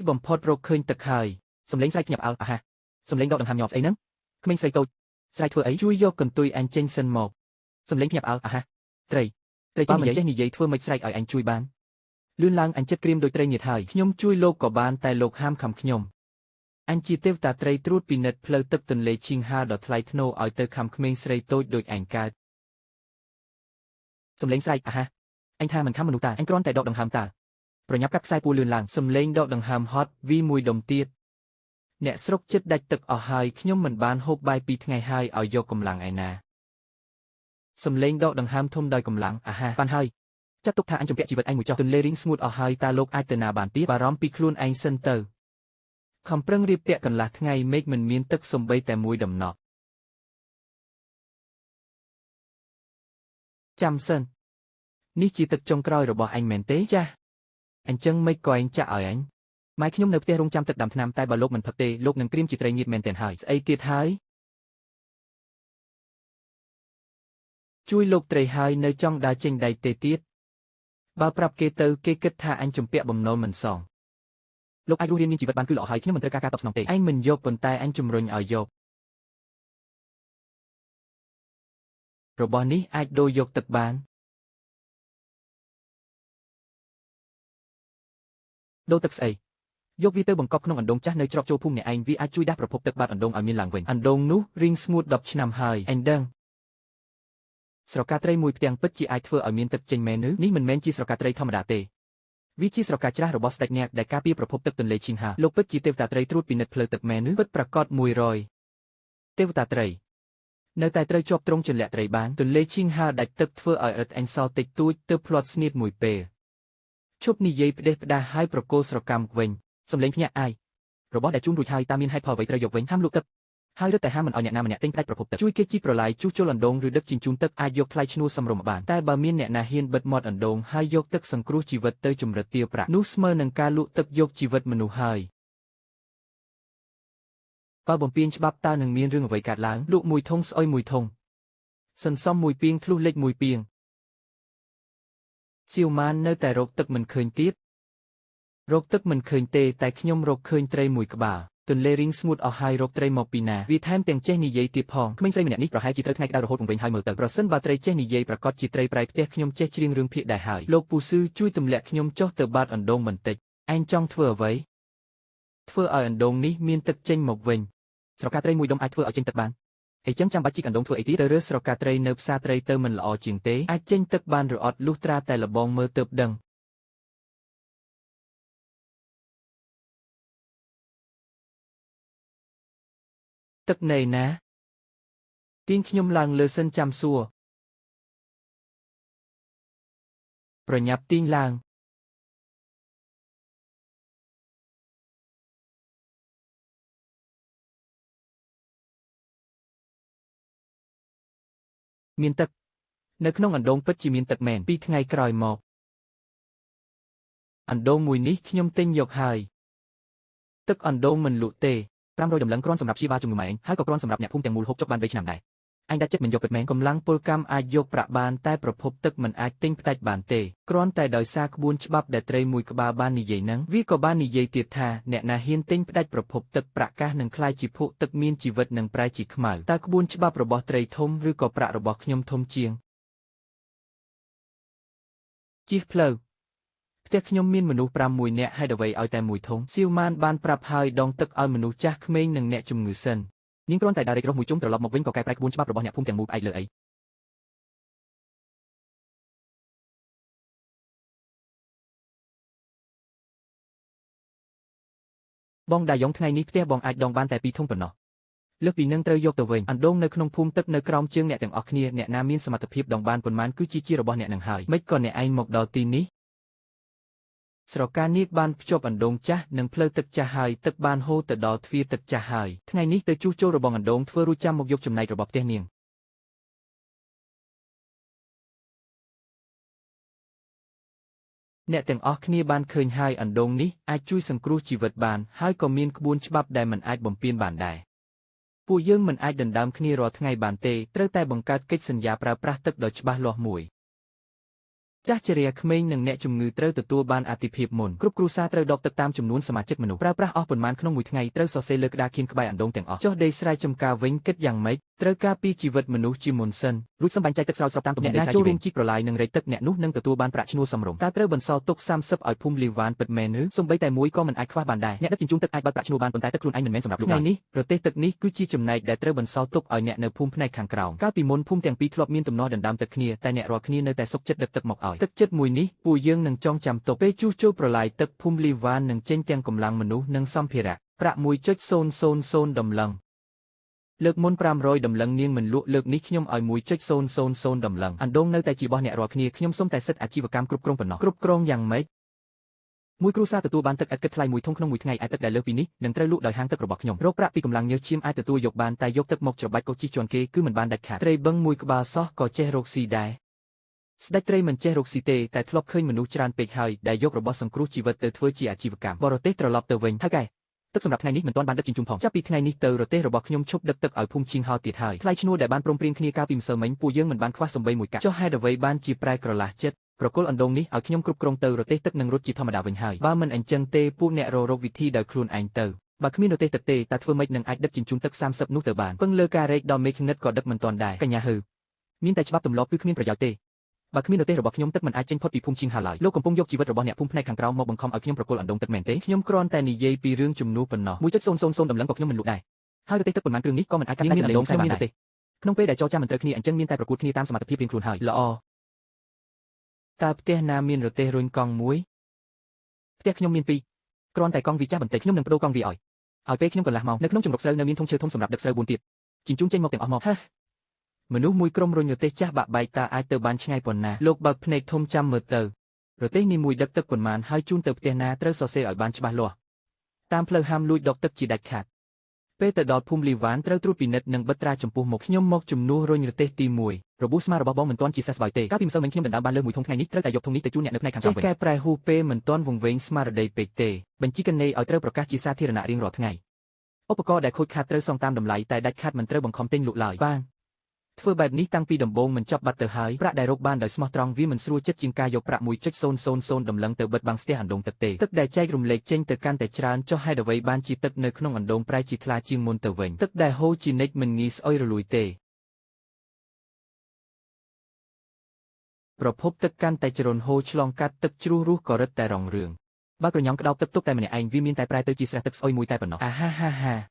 បំផុតរកឃើញទឹកហើយសំឡេងស្រែកញាប់អើអាហាសំឡេងដកដង្ហើមញ័រស្អីហ្នឹងក្មេងស្រីតូចស្រែកធ្វើអីជួយយកកន្ទុយអញចេញសិនមកសំឡេងញាប់អើអាហាត្រីចេះនិយាយធ្វើមិនស្រែកឲ្យអញជួយបានលឿនឡើងអញចិត្តក្រៀមដូចត្រីងៀតហើយខ្ញុំជួយលោកក៏បានតែលោកហាមខំខ្ញុំអញជាទេវតាត្រីត្រួតពិនិត្យផ្លូវទឹកទន្លេឈៀងហាដ៏ថ្លៃថ្នូរឲ្យទៅខំក្មេងស្រីតូចដូចអញកើតសំឡេងស្រែកអាហាអញថាមិនខំមនុស្សតាអញគ្រាន់តែដកដង្ហើមតាប្រញាប់កាត់ខ្សែពួរលឿនឡើងសំឡេងដកដង្ហើមហត់វីមួយដុំទៀតអ្នកស្រុកចិត្តដាច់ទឹកអស់ហើយខ្ញុំមិនបានហូបបាយ2ថ្ងៃហើយឲ្យយកកម្លាំងឯណាសំឡេងដកដង្ហើមធំដោយកម្លាំងអាហាបានហើយចាត់ទុកថាអញជំពាក់ជីវិតឯងមួយចុះទន្លេរីងស្ងួតអស់ហើយតើលោកអាចទៅណាបានទៀតបារម្ភពីខ្លួនឯងសិនទៅខំប្រឹងរៀបពាក់កន្លះថ្ងៃមេឃមិនមានទឹកសំបីតែមួយដំណក់ចាំសិននេះជាទឹកចុងក្រោយរបស់អញមែនទេចាស់អញ្ចឹងមិនក៏អញចាក់ឲ្យអញម៉ែខ្ញុំនៅផ្ទះរងចាំទឹកដាំថ្នាំតែបើលោកមិនផឹកទេលោកនឹងក្រៀមជាត្រីងៀតមែនទែនហើយស្អីទៀតហើយជួយលោកត្រីហើយនៅចង់ដើរចេញដៃទេទៀតបើប្រាប់គេទៅគេគិតថាអញជំពាក់បំណុលមិនសងលោកអាចរស់រានមានជីវិតបានគឺល្អហើយខ្ញុំមិនត្រូវការការតបស្នងទេឯងមិនយកប៉ុន្តែអញជំរុញឲ្យយករបស់នេះអាចដូរយកទឹកបានដូរទឹកស្អីយកវាទៅបង្កប់ក្នុងអណ្ដូងចាស់នៅច្រកចូលភូមិអ្នកឯងវាអាចជួយដាស់ប្រភពទឹកបាត់អណ្ដូងឲ្យមានឡើងវិញអណ្ដូងនោះរីងស្ងួត10ឆ្នាំហើយអញដឹងស្រកាត្រីមួយផ្ទាំងពិតជាអាចធ្វើឲ្យមានទឹកចេញមែនឬនេះមិនមែនជាស្រកាត្រីធម្មតាទេវាជាស្រកាច្រាស់របស់ស្ដេចអ្នកដែលការពារប្រភពទឹកទន្លេឈៀងហាលោកពិតជាទេវតាត្រីត្រួតពិនិត្យផ្លូវទឹកមែនឬពិតប្រាកដ100ទេវតាត្រីនៅតែត្រូវជាប់ត្រង់ចន្លាក់ត្រីបានទន្លេឈៀងហាដាច់ទឹកធ្វើឲ្យរឹតអញសល់តិចតួចទើបភ្លាត់ស្នៀតមួយពេលឈប់និយាយផ្ដេសផ្ដាសហើយប្រគល់ស្រកាំវិញសំឡេងភ្ញាក់អាយរបស់ដែលជូនរួចហើយតាមមានហេតុផលអ្វីត្រូវយកវិញហាមលក់ទឹកហើយរឹតតែហាមមិនឲ្យអ្នកណាម្នាក់ទិញផ្ដាច់ប្រភពទឹកជួយគេជីប្រឡាយជួសជុលអណ្ដូងឬដឹកជញ្ជូនទឹកអាចយកថ្លៃឈ្នួលសមរម្យបានតែបើមានអ្នកណាហ៊ានបិទមាត់អណ្ដូងហើយយកទឹកសង្គ្រោះជីវិតទៅជំរិតទារប្រាក់នោះស្មើនឹងការលក់ទឹកយកជីវិតមនុស្សហើយបើបំពេញច្បាប់តើនឹងមានរឿងអ្វីកើតឡើងលក់មួយធុងស្អុយមួយធុងសន្សំមួយពីងធ្លុះលិចមួយពីងសៀវម៉ាននៅតែរកទឹកមិនឃើញទៀតរកទឹកមិនឃើញទេតែខ្ញុំរកឃើញត្រីមួយក្បាលទន្លេរីងស្ងួតអស់ហើយរកត្រីមកពីណាវាថែមទាំងចេះនិយាយទៀតផងក្មេងស្រីម្នាក់នេះប្រហែលជាត្រូវថ្ងៃក្តៅរហូតវង្វេងហើយមើលទៅប្រសិនបើត្រីចេះនិយាយប្រកាសជាត្រីប្រៃផ្ទះខ្ញុំចេះច្រៀងរឿងភាគដែរហើយលោកពូស៊ឺជួយទម្លាក់ខ្ញុំចុះទៅបាតអណ្ដូងបន្តិចឯងចង់ធ្វើអ្វីធ្វើឲ្យអណ្ដូងនេះមានទឹកចេញមកវិញស្រកាត្រីមួយដុំអាចធ្វើឲ្យចេញទឹកបានអីចឹងចាំបាច់ជីកអណ្ដូងធ្វើអីទៀតទៅរើសស្រកាត្រីនៅផ្សារត្រីទៅមិនល្អជាងទេអាចចេញទឹកបានឬអត់លុះត្រាតែលបងមើលទើបដឹងទឹកណែណាទាញខ្ញុំឡើងលើសិនចាំសួរប្រញាប់ទាញឡើងមានទឹកនៅក្នុងអណ្ដូងពិតជាមានទឹកមែន2ថ្ងៃក្រោយមកអណ្ដូងមួយនេះខ្ញុំទិញយកហើយទឹកអណ្ដូងមិនលក់ទេ500តម្លឹងគ្រាន់សម្រាប់ព្យាបាលជំងឺម៉ែឯងហើយក៏គ្រាន់សម្រាប់អ្នកភូមិទាំងមូលហូបចុកបាន3ឆ្នាំដែរអញដាច់ចិត្តមិនយកពិតមែនកម្លាំងពលកម្មអាចយកប្រាក់បានតែប្រភពទឹកមិនអាចទិញផ្ដាច់បានទេគ្រាន់តែដោយសារក្បួនច្បាប់ដែលត្រីមួយក្បាលបាននិយាយហ្នឹងវាក៏បាននិយាយទៀតថាអ្នកណាហ៊ានទិញផ្ដាច់ប្រភពទឹកប្រាក់កាសនឹងក្លាយជាភក់ទឹកមានជីវិតនឹងប្រែជាខ្មៅតើក្បួនច្បាប់របស់ត្រីធំឬក៏ប្រាក់របស់ខ្ញុំធំជាងជិះផ្លូវផ្ទះខ្ញុំមានមនុស្ស6នាក់ហើយអ្វីឲ្យតែមួយធុងសៀវម៉ានបានប្រាប់ហើយដងទឹកឲ្យមនុស្សចាស់ក្មេងនិងអ្នកជំងឺសិននាងគ្រាន់តែដើររែករស់មួយជុំត្រឡប់មកវិញក៏កែប្រែក្បួនច្បាប់របស់អ្នកភូមិទាំងមូលផ្អែកលើអីបងដាយ៉ងថ្ងៃនេះផ្ទះបងអាចដងបានតែ2ធុងប៉ុណ្ណោះលើសពីនឹងត្រូវយកទៅវិញអណ្ដូងនៅក្នុងភូមិទឹកនៅក្រោមជើងអ្នកទាំងអស់គ្នាអ្នកណាមានសមត្ថភាពដងបានប៉ុន្មានគឺជារបស់អ្នកនឹងហើយមិនក៏អ្នកឯងមកដល់ទីនេះស្រកានាគបានភ្ជាប់អណ្ដូងចាស់និងផ្លូវទឹកចាស់ហើយទឹកបានហូរទៅដល់ទ្វារទឹកចាស់ហើយថ្ងៃនេះទៅជួសជុលរបងអណ្ដូងធ្វើរួចចាំមកយកចំណែករបស់ផ្ទះនាងអ្នកទាំងអស់គ្នាបានឃើញហើយអណ្ដូងនេះអាចជួយសង្គ្រោះជីវិតបានហើយក៏មានក្បួនច្បាប់ដែលមិនអាចបំពានបានដែរពួកយើងមិនអាចដណ្ដើមគ្នារាល់ថ្ងៃបានទេត្រូវតែបង្កើតកិច្ចសន្យាប្រើប្រាស់ទឹកដ៏ច្បាស់លាស់មួយ ចាស់ជរាក្មេងនិងអ្នកជំងឺត្រូវទទួលបានអាទិភាពមុនគ្រប់គ្រួសារត្រូវដកទឹកតាមចំនួនសមាជិកមនុស្សប្រើប្រាស់អស់ប៉ុន្មានក្នុងមួយថ្ងៃត្រូវសរសេរលើក្តារខៀនក្បែរអណ្ដូងទាំងអស់ចុះដេកស្រែចម្ការវិញគិតយ៉ាងម៉េចត្រូវការពីជីវិតមនុស្សជាមុនសិនរួចសម្បាញ់ចែកទឹកស្រោចស្រពតាមទំនាក់ទំនងចូលរួមជីកប្រឡាយនិងរែកទឹកអ្នកនោះនឹងទទួលបានប្រាក់ឈ្នួលសមរម្យតើត្រូវបន្សល់ទុក30ឲ្យភូមិលីវ៉ានពិតមែនឬសូម្បីតែមួយក៏មិនអាចខ្វះបានដែរអ្នកដឹកជញ្ជូនទឹកអាចបើកប្រាក់ឈ្នួលបានប៉ុន្តែទឹកខ្លួនឯងមិនមែនសម្រាប់លោកថ្ងៃនេះប្រទេសទឹកនេះគឺជាចំណែកដែលត្រូវបន្សល់ទុកឲ្យអ្នកនៅភូមិផ្នែកខាងក្រោមកាលពីមុនភូមិទាំងពីរធ្លាប់មានទំនាស់ដណ្ដើមទឹកគ្នាតែអ្នករាល់គ្នានៅតែសុខចិត្តដឹកទឹកមកឲ្យទឹកចិត្តមួយនេះពួកយើងនឹងចងចាំទុកពេលជួសជុលប្រឡាយទឹកភូមិលីវ៉ាននឹងចេញទាំងកម្លាំងមនុស្សនិងសម្ភារៈប្រាក់ 1.000 ដំឡឹងលើកមុន500ដំឡឹងនាងមិនលក់លើកនេះខ្ញុំឲ្យ 1.000 ដំឡឹងអណ្ដូងនៅតែជារបស់អ្នករាល់គ្នាខ្ញុំសុំតែសិទ្ធិអាជីវកម្មគ្រប់គ្រងប៉ុណ្ណោះគ្រប់គ្រងយ៉ាងម៉េចមួយគ្រួសារទទួលបានទឹកឥតគិតថ្លៃមួយធុងក្នុងមួយថ្ងៃឯទឹកដែលលើសពីនេះនឹងត្រូវលក់ដោយហាងទឹករបស់ខ្ញុំរកប្រាក់ពីកម្លាំងញើសឈាមអាចទទួលយកបានតែយកទឹកមកច្របាច់កោជិះជាន់គេគឺមិនបានដាច់ខាតត្រីបឹងមួយក្បាលសោះក៏ចេះរកស៊ីដែរស្ដេចត្រីមិនចេះរកស៊ីទេតែធ្លាប់ឃើញមនុស្សច្រើនពេកហើយដែលយករបស់សង្គ្រោះជីវិតទៅធ្វើជាអាជីវកម្មបរទេសត្រឡប់ទៅវិញថៅកែទឹកសម្រាប់ថ្ងៃនេះមិនទាន់បានដឹកជញ្ជូនផងចាប់ពីថ្ងៃនេះទៅរទេះរបស់ខ្ញុំឈប់ដឹកទឹកឲ្យភូមិឈៀងហោទៀតហើយថ្លៃឈ្នួលដែលបានព្រមព្រៀងគ្នាកាលពីម្សិលមិញពួកយើងមិនបានខ្វះសំបីមួយកាក់ចុះហេតុអ្វីបានជាប្រែក្រឡាស់ចិត្តប្រគល់អណ្ដូងនេះឲ្យខ្ញុំគ្រប់គ្រងទៅរទេះទឹកនឹងរត់ជាធម្មតាវិញហើយបើមិនអញ្ចឹងទេពួកអ្នករកវិធីដោយខ្លួនឯងទៅបើគ្មានរទេះទឹកទេតើធ្វើម៉េចនឹងអាចដឹកជញ្ជូនទឹក30នោះទៅបានពឹងលើការរែកដល់មេឃងឹតក៏ដឹកមិនទាន់ដែរកញ្ញាហឺមានតែច្បាប់ទម្លាប់គឺគ្មានប្រយោជន៍ទេបើគ្មានរទេះរបស់ខ្ញុំទឹកមិនអាចចេញផុតពីភូមិឈៀងហាឡើយលោកកំពុងយកជីវិតរបស់អ្នកភូមិផ្នែកខាងក្រោមមកបង្ខំឲ្យខ្ញុំប្រគល់អណ្ដូងទឹកមែនទេខ្ញុំគ្រាន់តែនិយាយពីរឿងជំនួសប៉ុណ្ណោះ 1.000 ដំឡឹងក៏ខ្ញុំមិនលក់ដែរហើយរទេះទឹកប៉ុន្មានគ្រឿងនេះក៏មិនអាចកាត់មានអណ្ដូងខ្ញុំមានរទេះក្នុងពេលដែលចរចាមិនត្រូវគ្នាអញ្ចឹងមានតែប្រកួតគ្នាតាមសមត្ថភាពរៀងខ្លួនហើយល្អតើផ្ទះណាមានរទេះរុញកង់មួយផ្ទះខ្ញុំមាន2គ្រាន់តែកង់វាចាស់បន្តិចខ្ញុំនឹងបដូរកង់វាឲ្យពេលខ្ញុំកន្លះម៉ោងនៅក្នុងជំរកស្រូវនៅមានធុងឈើធំសម្រាប់ដឹកស្រូវ4ទៀតជញ្ជូនចេញមកទាំងអស់មកមនុស្សមួយក្រុមរុញរទេះចាស់បាក់បែកតើអាចទៅបានឆ្ងាយប៉ុណ្ណាលោកបើកភ្នែកធំចាំមើលទៅរទេះនេះមួយដឹកទឹកប៉ុន្មានហើយជូនទៅផ្ទះណាត្រូវសរសេរឲ្យបានច្បាស់លាស់តាមផ្លូវហាមលួចដកទឹកជាដាច់ខាតពេលទៅដល់ភូមិលីវ៉ានត្រូវត្រួតពិនិត្យនិងបិទត្រាចំពោះមុខខ្ញុំមកជំនួសរុញរទេះទី1របួសស្មារបស់បងមិនទាន់ជាសះស្បើយទេកាលពីម្សិលមិញខ្ញុំដណ្ដើមបានលើមួយធុងថ្ងៃនេះត្រូវតែយកធុងនេះទៅជូនអ្នកនៅផ្នែកខាងក្រោមវិញកែប្រែហ៊ូពេលមិនទាន់វង្វេងស្មារតីពេកទេបញ្ជីកណេឲ្យត្រូវប្រកាសជាសាធារណៈរៀងរាល់ថ្ងៃឧបករណ៍ដែលខូចខាតត្រូវសងតាមតម្លៃតែដាច់ខាតមិនត្រូវបង្ខំទិញលក់ឡើយបានធ្វើបែបនេះតាំងពីដំបូងមិនចប់បាត់ទៅហើយប្រាក់ដែលរកបានដោយស្មោះត្រង់វាមិនស្រួលចិត្តជាងការយកប្រាក់ 1.000 ដំឡឹងទៅបិទបាំងស្ទះអណ្ដូងទឹកទេទឹកដែលចែករំលែកចេញទៅកាន់តែច្រើនចុះហេតុអ្វីបានជាទឹកនៅក្នុងអណ្ដូងប្រែជាថ្លាជាងមុនទៅវិញទឹកដែលហូរជានិច្ចមិនងាយស្អុយរលួយទេប្រភពទឹកកាន់តែជ្រុនហូរឆ្លងកាត់ទឹកជ្រោះរស់ក៏រឹតតែរងរឿងបើក្រញ៉ង់ក្តោបទឹកទុកតែម្នាក់ឯងវាមានតែប្រែទៅជាស្រះទឹកស្អុយមួយតែប៉ុណ្ណោះអាហា